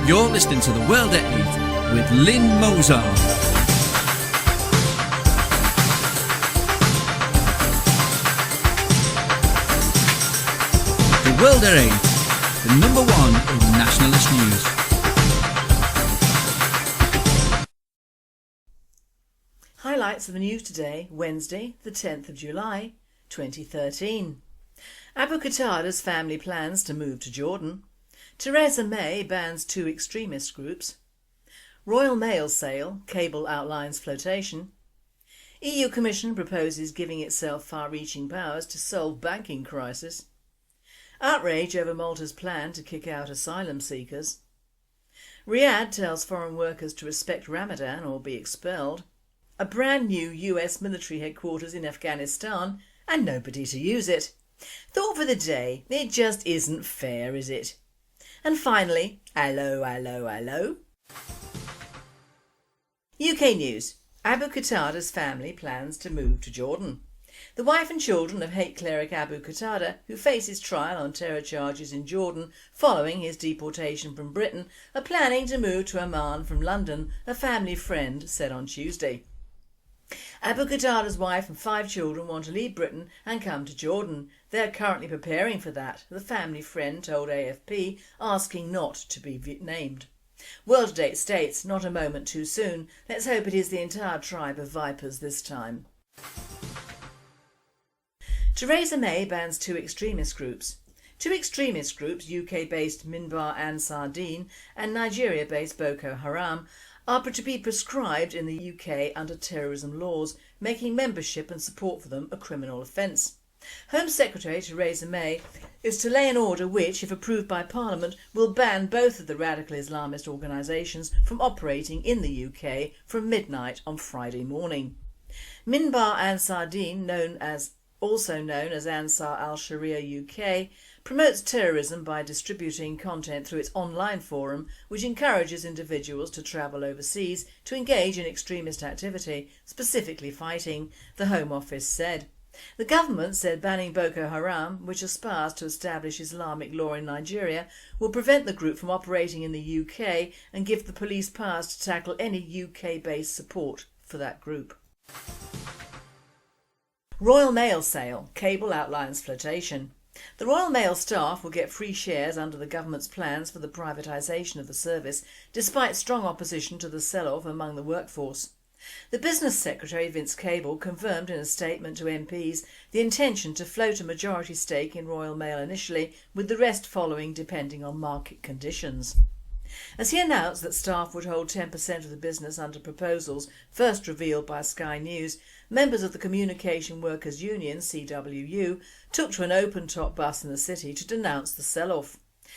You're listening to The World at 8 with Lynn Mozart. The World at 8, the number one in nationalist news. Highlights of the news today, Wednesday, the 10th of July, 2013. Abu Qatada's family plans to move to Jordan. Theresa May bans 2 extremist groups. Royal Mail sale, cable outlines flotation. EU Commission proposes giving itself far-reaching powers to solve banking crisis. Outrage over Malta's plan to kick out asylum seekers. Riyadh tells foreign workers to respect Ramadan or be expelled. A brand new US military headquarters in Afghanistan and nobody to use it. Thought for the day, it just isn't fair, is it? And finally, hello. UK news. Abu Qatada's family plans to move to Jordan. The wife and children of hate cleric Abu Qatada, who faces trial on terror charges in Jordan following his deportation from Britain, are planning to move to Amman from London, a family friend said on Tuesday. Abu Qatada's wife and 5 children want to leave Britain and come to Jordan. They are currently preparing for that, the family friend told AFP, asking not to be named. World Today states, not a moment too soon. Let's hope it is the entire tribe of vipers this time. Theresa May bans 2 extremist groups. 2 extremist groups, UK-based Minbar Ansar Deen and Nigeria-based Boko Haram, are to be prescribed in the UK under terrorism laws, making membership and support for them a criminal offence. Home Secretary Theresa May is to lay an order which, if approved by Parliament, will ban both of the radical Islamist organisations from operating in the UK from midnight on Friday morning. Minbar Ansar Deen, also known as Ansar al-Sharia UK, promotes terrorism by distributing content through its online forum, which encourages individuals to travel overseas to engage in extremist activity, specifically fighting, the Home Office said. The government said banning Boko Haram, which aspires to establish Islamic law in Nigeria, will prevent the group from operating in the UK and give the police powers to tackle any UK-based support for that group. Royal Mail sale, cable outlines flotation. The Royal Mail staff will get free shares under the government's plans for the privatisation of the service, despite strong opposition to the sell-off among the workforce. The Business Secretary Vince Cable confirmed in a statement to MPs the intention to float a majority stake in Royal Mail initially, with the rest following depending on market conditions. As he announced that staff would hold 10% of the business under proposals first revealed by Sky News, members of the Communication Workers Union (CWU) took to an open-top bus in the city to denounce the sell-off.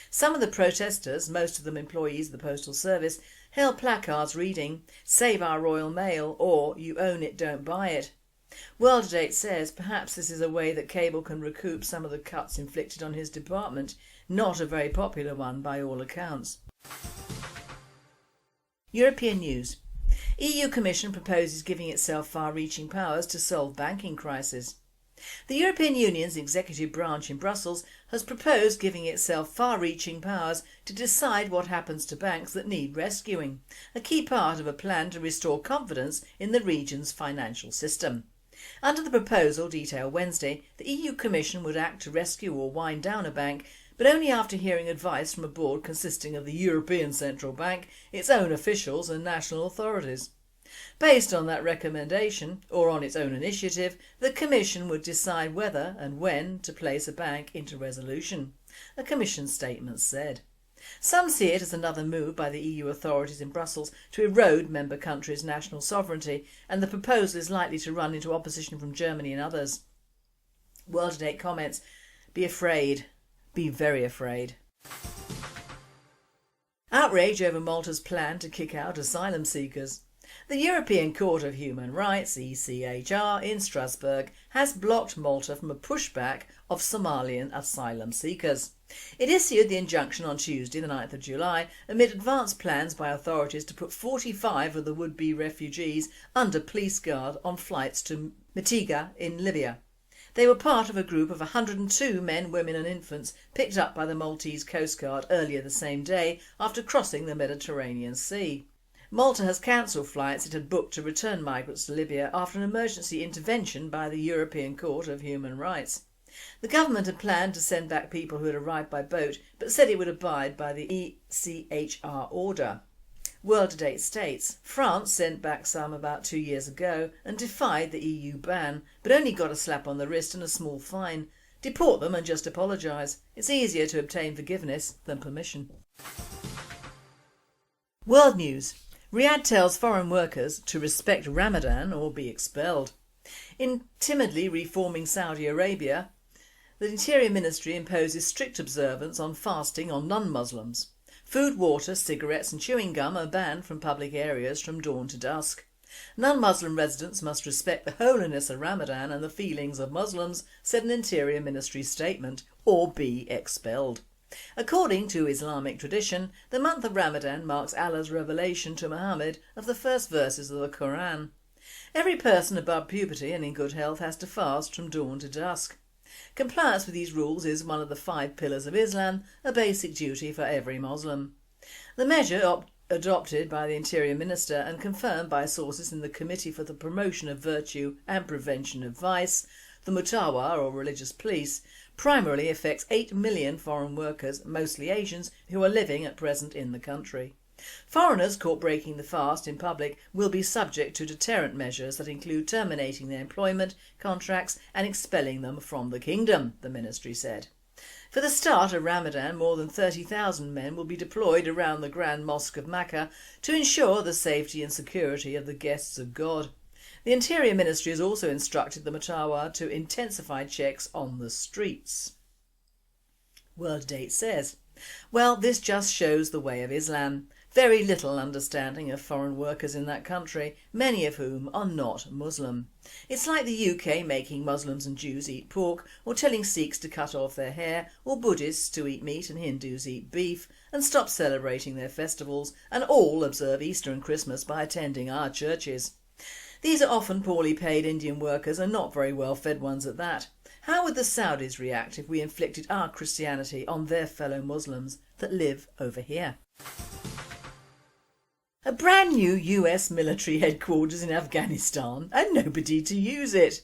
Some of the protesters, most of them employees of the Postal Service, held placards reading, "Save our Royal Mail" or "You own it, don't buy it." World Today says perhaps this is a way that Cable can recoup some of the cuts inflicted on his department, not a very popular one by all accounts. European news. EU Commission proposes giving itself far-reaching powers to solve banking crisis. The European Union's executive branch in Brussels has proposed giving itself far-reaching powers to decide what happens to banks that need rescuing, a key part of a plan to restore confidence in the region's financial system. Under the proposal detailed Wednesday, the EU Commission would act to rescue or wind down a bank, but only after hearing advice from a board consisting of the European Central Bank, its own officials and national authorities. Based on that recommendation, or on its own initiative, the Commission would decide whether and when to place a bank into resolution, a Commission statement said. Some see it as another move by the EU authorities in Brussels to erode member countries' national sovereignty, and the proposal is likely to run into opposition from Germany and others. World Today comments, "Be afraid. Be very afraid." Outrage over Malta's plan to kick out asylum seekers. The European Court of Human Rights, ECHR, in Strasbourg has blocked Malta from a pushback of Somalian asylum seekers. It issued the injunction on Tuesday, the 9th of July, amid advanced plans by authorities to put 45 of the would-be refugees under police guard on flights to Mitiga in Libya. They were part of a group of 102 men, women and infants picked up by the Maltese Coast Guard earlier the same day after crossing the Mediterranean Sea. Malta has cancelled flights it had booked to return migrants to Libya after an emergency intervention by the European Court of Human Rights. The government had planned to send back people who had arrived by boat but said it would abide by the ECHR order. World Today states France sent back some about 2 years ago and defied the EU ban, but only got a slap on the wrist and a small fine. Deport them and just apologise. It's easier to obtain forgiveness than permission. World News. Riyadh tells foreign workers to respect Ramadan or be expelled. In timidly reforming Saudi Arabia, the Interior Ministry imposes strict observance on fasting on non-Muslims. Food, water, cigarettes and chewing gum are banned from public areas from dawn to dusk. Non-Muslim residents must respect the holiness of Ramadan and the feelings of Muslims, said an Interior Ministry statement, or be expelled. According to Islamic tradition, the month of Ramadan marks Allah's revelation to Muhammad of the first verses of the Quran. Every person above puberty and in good health has to fast from dawn to dusk. Compliance with these rules is one of the 5 pillars of Islam, a basic duty for every Muslim. The measure, adopted by the Interior Minister and confirmed by sources in the Committee for the Promotion of Virtue and Prevention of Vice, the Mutawa or religious police, primarily affects 8 million foreign workers, mostly Asians, who are living at present in the country. Foreigners caught breaking the fast in public will be subject to deterrent measures that include terminating their employment contracts and expelling them from the kingdom, the ministry said. For the start of Ramadan, more than 30,000 men will be deployed around the Grand Mosque of Mecca to ensure the safety and security of the guests of God. The Interior Ministry has also instructed the Mutawa to intensify checks on the streets. World Date says, well, this just shows the way of Islam. Very little understanding of foreign workers in that country, many of whom are not Muslim. It's like the UK making Muslims and Jews eat pork, or telling Sikhs to cut off their hair, or Buddhists to eat meat and Hindus eat beef, and stop celebrating their festivals, and all observe Easter and Christmas by attending our churches. These are often poorly paid Indian workers and not very well fed ones at that. How would the Saudis react if we inflicted our Christianity on their fellow Muslims that live over here? A brand new US military headquarters in Afghanistan and nobody to use it.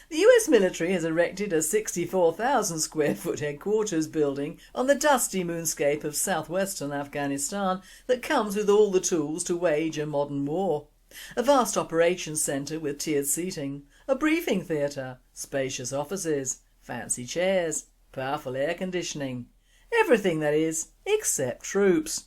The US military has erected a 64,000 square foot headquarters building on the dusty moonscape of southwestern Afghanistan that comes with all the tools to wage a modern war. A vast operations centre with tiered seating, a briefing theatre, spacious offices, fancy chairs, powerful air conditioning. Everything, that is, except troops.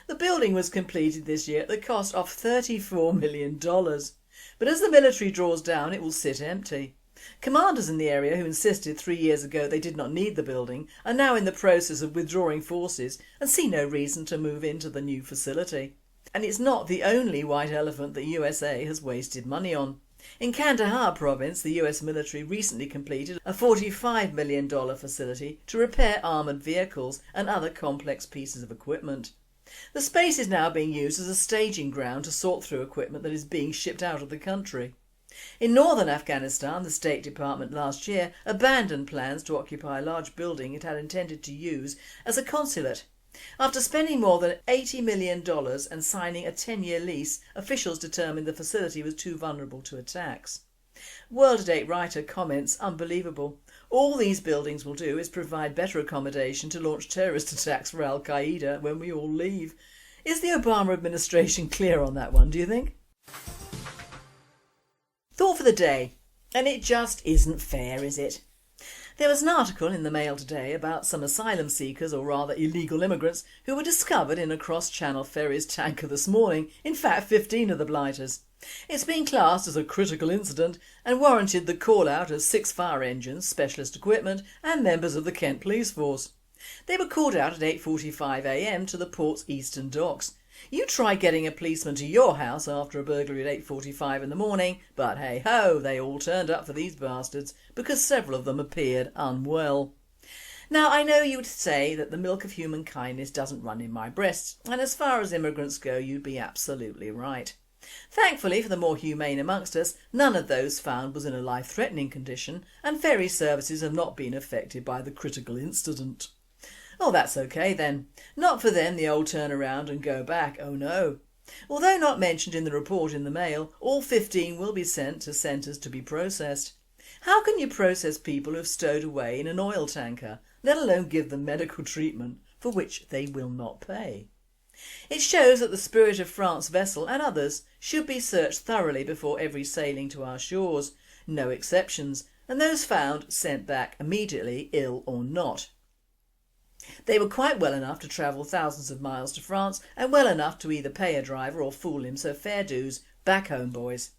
The building was completed this year at the cost of $34 million. But as the military draws down, it will sit empty. Commanders in the area who insisted 3 years ago they did not need the building are now in the process of withdrawing forces and see no reason to move into the new facility. And it's not the only white elephant the USA has wasted money on. In Kandahar province, the US military recently completed a $45 million facility to repair armoured vehicles and other complex pieces of equipment. The space is now being used as a staging ground to sort through equipment that is being shipped out of the country. In northern Afghanistan, the State Department last year abandoned plans to occupy a large building it had intended to use as a consulate. After spending more than $80 million and signing a 10-year lease, officials determined the facility was too vulnerable to attacks. World Today writer comments, unbelievable. All these buildings will do is provide better accommodation to launch terrorist attacks for Al-Qaeda when we all leave. Is the Obama administration clear on that one, do you think? Thought for the day. And it just isn't fair, is it? There was an article in the Mail today about some asylum seekers, or rather illegal immigrants, who were discovered in a cross-channel ferries tanker this morning, in fact 15 of the blighters. It's been classed as a critical incident and warranted the call-out of 6 fire engines, specialist equipment and members of the Kent Police Force. They were called out at 8:45 a.m. to the port's eastern docks. You try getting a policeman to your house after a burglary at 8:45 in the morning, but hey ho, they all turned up for these bastards because several of them appeared unwell. Now I know you would say that the milk of human kindness doesn't run in my breast, and as far as immigrants go you'd be absolutely right. Thankfully for the more humane amongst us, none of those found was in a life-threatening condition, and ferry services have not been affected by the critical incident. Oh, that's okay then. Not for them the old turn around and go back, oh no. Although not mentioned in the report in the Mail, all 15 will be sent to centres to be processed. How can you process people who have stowed away in an oil tanker, let alone give them medical treatment for which they will not pay? It shows that the Spirit of France vessel and others should be searched thoroughly before every sailing to our shores, no exceptions, and those found sent back immediately, ill or not. They were quite well enough to travel thousands of miles to France and well enough to either pay a driver or fool him, so fair dues, back home boys.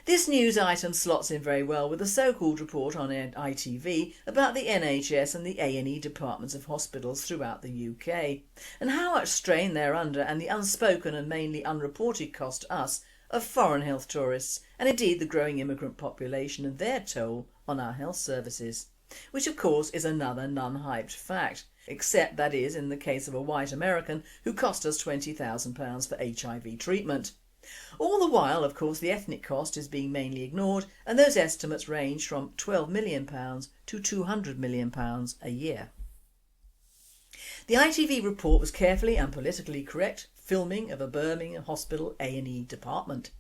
This news item slots in very well with the so-called report on ITV about the NHS and the A&E departments of hospitals throughout the UK, and how much strain they're under and the unspoken and mainly unreported cost to us of foreign health tourists, and indeed the growing immigrant population and their toll on our health services, which of course is another non-hyped fact, except that is in the case of a white American who cost us £20,000 for HIV treatment. All the while, of course, the ethnic cost is being mainly ignored, and those estimates range from £12 million to £200 million a year. The ITV report was carefully and politically correct filming of a Birmingham hospital A&E department.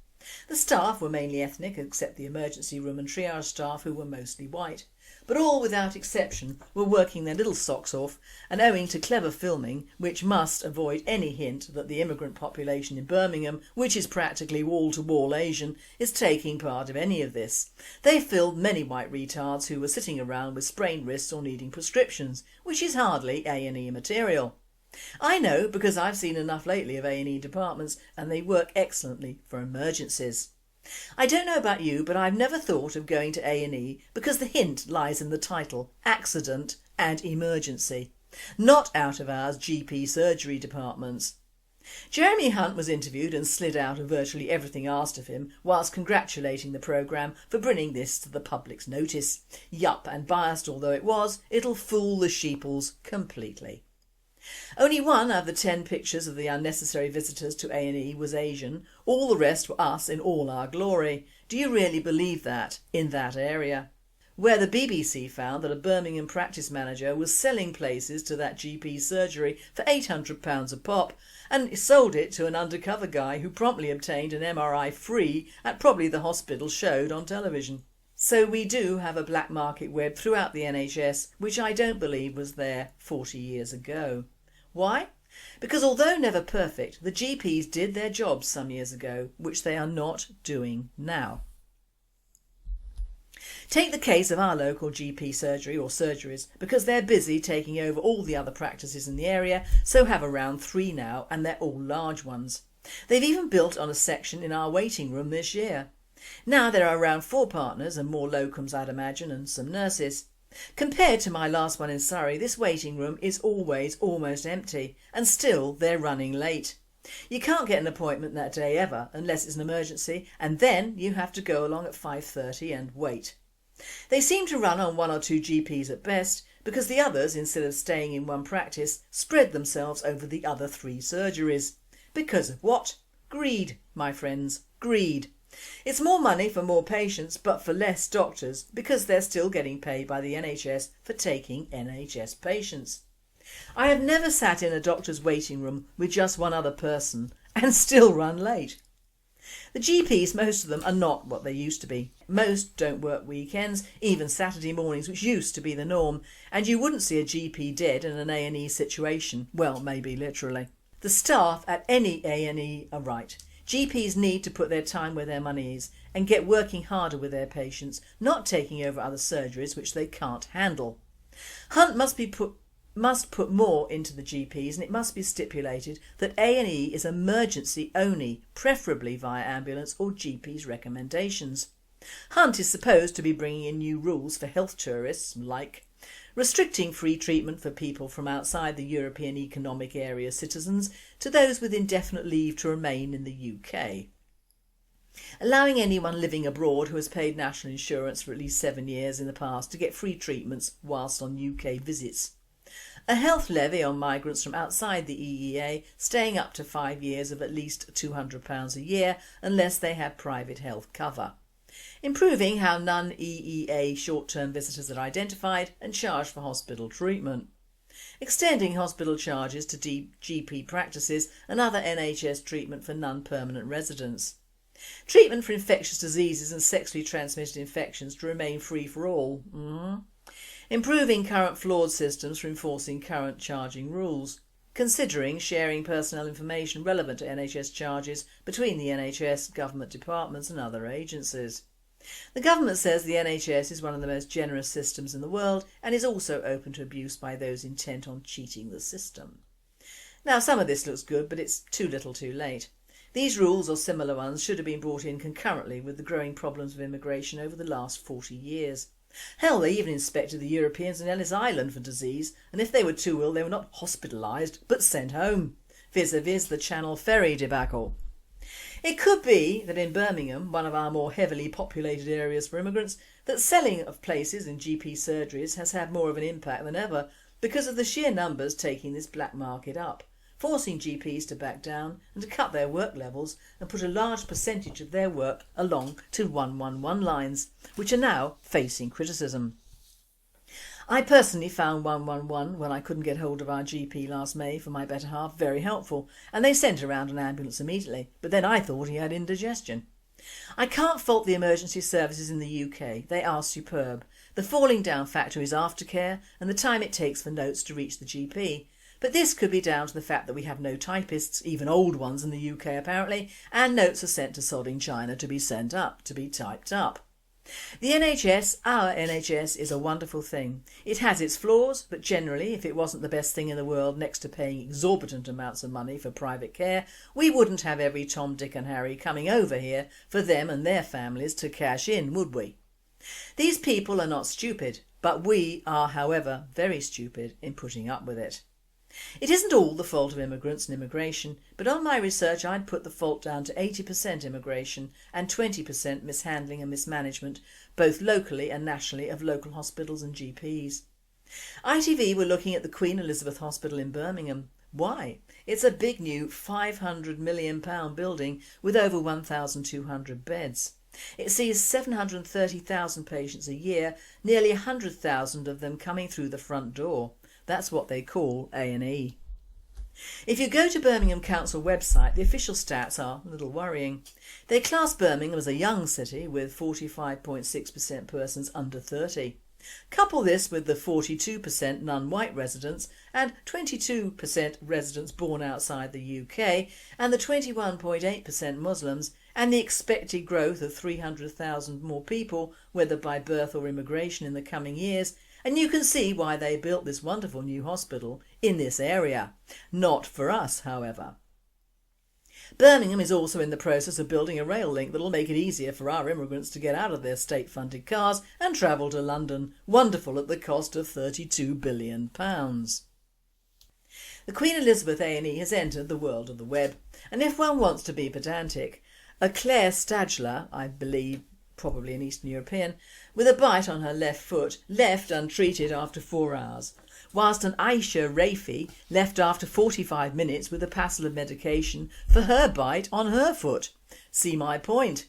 The staff were mainly ethnic, except the emergency room and triage staff, who were mostly white, but all without exception were working their little socks off, and owing to clever filming, which must avoid any hint that the immigrant population in Birmingham, which is practically wall-to-wall Asian, is taking part of any of this, they filmed many white retards who were sitting around with sprained wrists or needing prescriptions, which is hardly A&E material. I know because I've seen enough lately of A&E departments, and they work excellently for emergencies. I don't know about you, but I've never thought of going to A&E because the hint lies in the title, accident and emergency, not out of hours GP surgery departments. Jeremy Hunt was interviewed and slid out of virtually everything asked of him, whilst congratulating the programme for bringing this to the public's notice. Yup, and biased although it was, it'll fool the sheeples completely. Only one of the 10 pictures of the unnecessary visitors to A&E was Asian, all the rest were us in all our glory. Do you really believe that, in that area? Where the BBC found that a Birmingham practice manager was selling places to that GP surgery for £800 a pop, and sold it to an undercover guy who promptly obtained an MRI free at probably the hospital showed on television. So we do have a black market web throughout the NHS, which I don't believe was there 40 years ago. Why? Because although never perfect, the GPs did their jobs some years ago, which they are not doing now. Take the case of our local GP surgery or surgeries, because they're busy taking over all the other practices in the area, so have around 3 now, and they're all large ones. They've even built on a section in our waiting room this year. Now there are around 4 partners and more locums I'd imagine, and some nurses. Compared to my last one in Surrey, this waiting room is always almost empty, and still they're running late. You can't get an appointment that day ever unless it's an emergency, and then you have to go along at 5:30 and wait. They seem to run on 1 or 2 GPs at best, because the others, instead of staying in one practice, spread themselves over the other 3 surgeries. Because of what? Greed, my friends, greed. It's more money for more patients but for less doctors, because they're still getting paid by the NHS for taking NHS patients. I have never sat in a doctor's waiting room with just one other person and still run late. The GPs, most of them, are not what they used to be. Most don't work weekends, even Saturday mornings, which used to be the norm, and you wouldn't see a GP dead in an A&E situation, well, maybe literally. The staff at any A&E are right. GPs need to put their time where their money is and get working harder with their patients, not taking over other surgeries which they can't handle. Hunt must put more into the GPs, and it must be stipulated that A&E is emergency only, preferably via ambulance or GP's recommendations. Hunt is supposed to be bringing in new rules for health tourists, like restricting free treatment for people from outside the European Economic Area citizens to those with indefinite leave to remain in the UK. Allowing anyone living abroad who has paid national insurance for at least 7 years in the past to get free treatments whilst on UK visits. a health levy on migrants from outside the EEA staying up to 5 years of at least £200 a year unless they have private health cover, improving how non-EEA short-term visitors are identified and charged for hospital treatment, extending hospital charges to GP practices and other NHS treatment for non-permanent residents, treatment for infectious diseases and sexually transmitted infections to remain free for all, improving current flawed systems for enforcing current charging rules, considering sharing personnel information relevant to NHS charges between the NHS, government departments and other agencies. The government says the NHS is one of the most generous systems in the world and is also open to abuse by those intent on cheating the system. Now, some of this looks good, but it's too little too late. These rules or similar ones should have been brought in concurrently with the growing problems of immigration over the last 40 years. Hell, they even inspected the Europeans on Ellis Island for disease, and if they were too ill they were not hospitalised but sent home, vis-a-vis the Channel Ferry debacle. It could be that in Birmingham, one of our more heavily populated areas for immigrants, that selling of places in GP surgeries has had more of an impact than ever because of the sheer numbers taking this black market up, forcing GPs to back down and to cut their work levels and put a large percentage of their work along to 111 lines, which are now facing criticism. I personally found 111 when I couldn't get hold of our GP last May for my better half very helpful, and they sent around an ambulance immediately, but then I thought he had indigestion. I can't fault the emergency services in the UK, they are superb. The falling down factor is aftercare and the time it takes for notes to reach the GP. But this could be down to the fact that we have no typists, even old ones in the UK apparently, and notes are sent to sodding China to be sent up, to be typed up. The NHS, our NHS, is a wonderful thing. It has its flaws, but generally, if it wasn't the best thing in the world next to paying exorbitant amounts of money for private care, we wouldn't have every Tom, Dick and Harry coming over here for them and their families to cash in, would we? These people are not stupid, but we are, however, very stupid in putting up with it. It isn't all the fault of immigrants and immigration, but on my research I'd put the fault down to 80% immigration and 20% mishandling and mismanagement, both locally and nationally, of local hospitals and GPs. ITV were looking at the Queen Elizabeth Hospital in Birmingham. Why? It's a big new £500 million building with over 1,200 beds. It sees 730,000 patients a year, nearly 100,000 of them coming through the front door. That's what they call A&E. If you go to Birmingham Council website, the official stats are a little worrying. They class Birmingham as a young city with 45.6% persons under 30. Couple this with the 42% non-white residents and 22% residents born outside the UK and the 21.8% Muslims and the expected growth of 300,000 more people, whether by birth or immigration, in the coming years, and you can see why they built this wonderful new hospital in this area. Not for us, however. Birmingham is also in the process of building a rail link that will make it easier for our immigrants to get out of their state-funded cars and travel to London, wonderful at the cost of £32 billion. The Queen Elizabeth A&E has entered the world of the web, and if one wants to be pedantic, a Claire Stadler, I believe, probably an Eastern European, with a bite on her left foot, left untreated after 4 hours, whilst an Aisha Rafi left after 45 minutes with a passel of medication for her bite on her foot. See my point?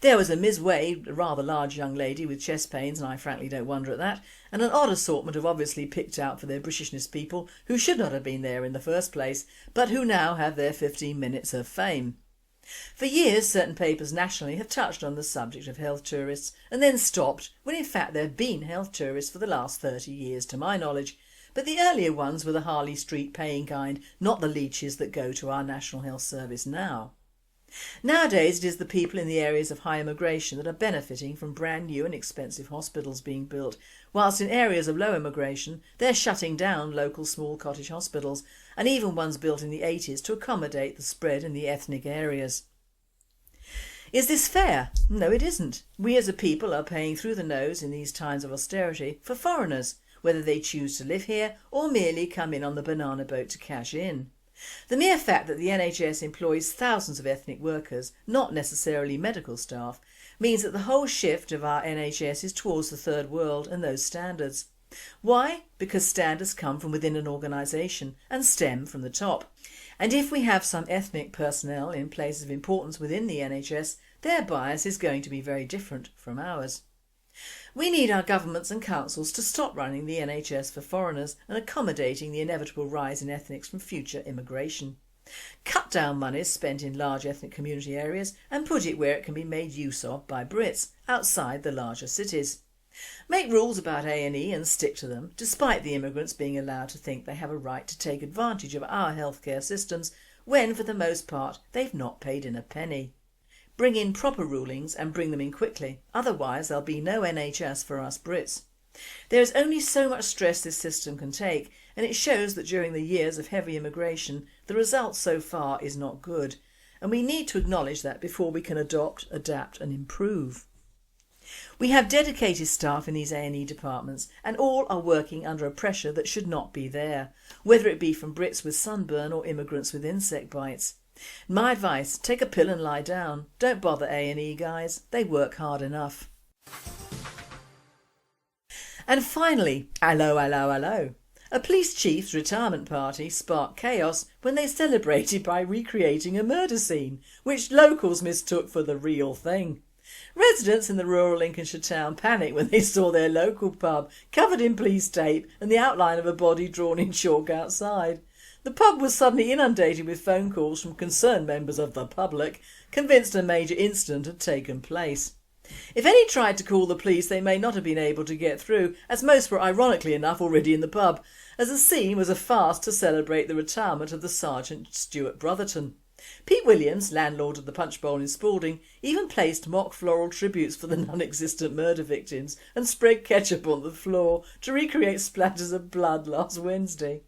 There was a Ms Wade, a rather large young lady with chest pains, and I frankly don't wonder at that, and an odd assortment of obviously picked out for their Britishness people who should not have been there in the first place, but who now have their 15 minutes of fame. For years certain papers nationally have touched on the subject of health tourists and then stopped, when in fact there have been health tourists for the last 30 years to my knowledge, but the earlier ones were the Harley Street paying kind, not the leeches that go to our National Health Service now. Nowadays it is the people in the areas of high immigration that are benefiting from brand new and expensive hospitals being built, whilst in areas of low immigration they're shutting down local small cottage hospitals, and even ones built in the 80s to accommodate the spread in the ethnic areas. Is this fair? No, it isn't. We as a people are paying through the nose in these times of austerity for foreigners, whether they choose to live here or merely come in on the banana boat to cash in. The mere fact that the NHS employs thousands of ethnic workers, not necessarily medical staff, means that the whole shift of our NHS is towards the third world and those standards. Why? Because standards come from within an organisation and stem from the top. And if we have some ethnic personnel in places of importance within the NHS, their bias is going to be very different from ours. We need our governments and councils to stop running the NHS for foreigners and accommodating the inevitable rise in ethnics from future immigration. Cut down monies spent in large ethnic community areas and put it where it can be made use of by Brits outside the larger cities. Make rules about A&E and stick to them, despite the immigrants being allowed to think they have a right to take advantage of our healthcare systems when, for the most part, they've not paid in a penny. Bring in proper rulings and bring them in quickly, otherwise there'll be no NHS for us Brits. There is only so much stress this system can take, and it shows that during the years of heavy immigration the result so far is not good, and we need to acknowledge that before we can adopt, adapt and improve. We have dedicated staff in these A&E departments and all are working under a pressure that should not be there, whether it be from Brits with sunburn or immigrants with insect bites. My advice, take a pill and lie down. Don't bother A&E guys, they work hard enough. And finally, hello. A police chief's retirement party sparked chaos when they celebrated by recreating a murder scene, which locals mistook for the real thing. Residents in the rural Lincolnshire town panicked when they saw their local pub covered in police tape and the outline of a body drawn in chalk outside. The pub was suddenly inundated with phone calls from concerned members of the public, convinced a major incident had taken place. If any tried to call the police, they may not have been able to get through, as most were ironically enough already in the pub, as the scene was a farce to celebrate the retirement of the Sergeant Stuart Brotherton. Pete Williams, landlord of the Punch Bowl in Spalding, even placed mock floral tributes for the non-existent murder victims and spread ketchup on the floor to recreate splatters of blood last Wednesday.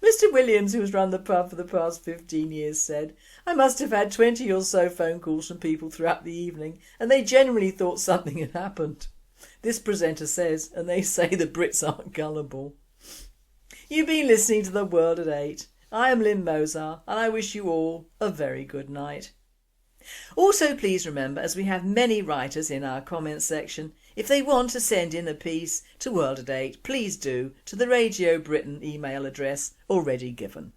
Mr Williams, who has run the pub for the past 15 years, said, "I must have had 20 or so phone calls from people throughout the evening and they generally thought something had happened." This presenter says, and they say the Brits aren't gullible. You've been listening to The World at 8. I am Lynn Mozart and I wish you all a very good night. Also please remember, as we have many writers in our comments section, if they want to send in a piece to World at 8, please do to the Radio Britain email address already given.